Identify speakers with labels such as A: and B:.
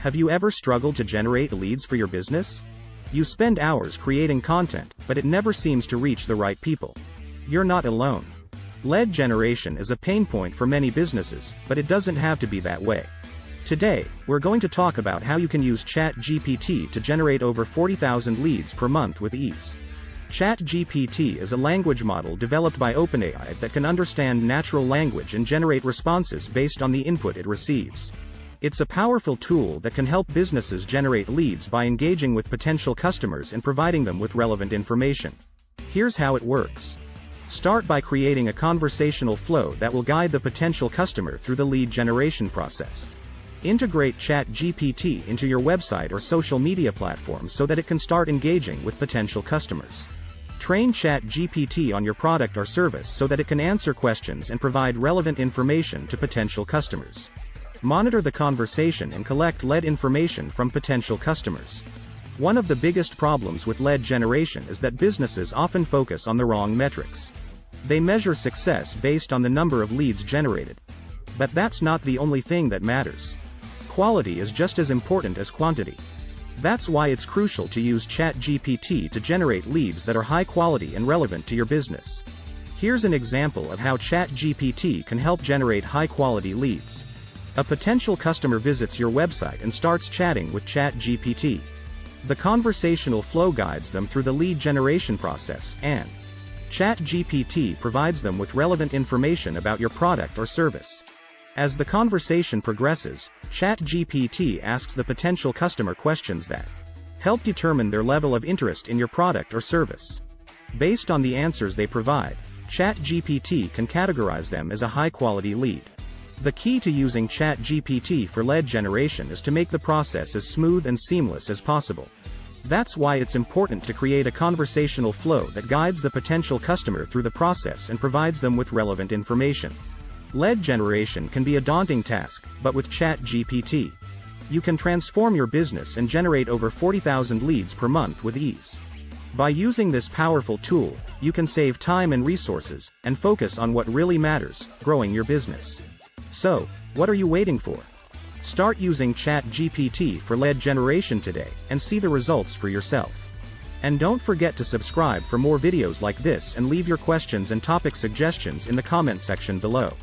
A: Have you ever struggled to generate leads for your business? You spend hours creating content, but it never seems to reach the right people. You're not alone. Lead generation is a pain point for many businesses, but it doesn't have to be that way. Today, we're going to talk about how you can use ChatGPT to generate over 40,000 leads per month with ease. ChatGPT is a language model developed by OpenAI that can understand natural language and generate responses based on the input it receives. It's a powerful tool that can help businesses generate leads by engaging with potential customers and providing them with relevant information. Here's how it works. Start by creating a conversational flow that will guide the potential customer through the lead generation process. Integrate ChatGPT into your website or social media platform so that it can start engaging with potential customers. Train ChatGPT on your product or service so that it can answer questions and provide relevant information to potential customers. Monitor the conversation and collect lead information from potential customers. One of the biggest problems with lead generation is that businesses often focus on the wrong metrics. They measure success based on the number of leads generated. But that's not the only thing that matters. Quality is just as important as quantity. That's why it's crucial to use ChatGPT to generate leads that are high quality and relevant to your business. Here's an example of how ChatGPT can help generate high quality leads. A potential customer visits your website and starts chatting with ChatGPT. The conversational flow guides them through the lead generation process, and ChatGPT provides them with relevant information about your product or service. As the conversation progresses, ChatGPT asks the potential customer questions that help determine their level of interest in your product or service. Based on the answers they provide, ChatGPT can categorize them as a high-quality lead. The key to using ChatGPT for lead generation is to make the process as smooth and seamless as possible. That's why it's important to create a conversational flow that guides the potential customer through the process and provides them with relevant information. Lead generation can be a daunting task, but with ChatGPT, you can transform your business and generate over 40,000 leads per month with ease. By using this powerful tool, you can save time and resources, and focus on what really matters, growing your business. So, what are you waiting for? Start using ChatGPT for lead generation today, and see the results for yourself. And don't forget to subscribe for more videos like this and leave your questions and topic suggestions in the comment section below.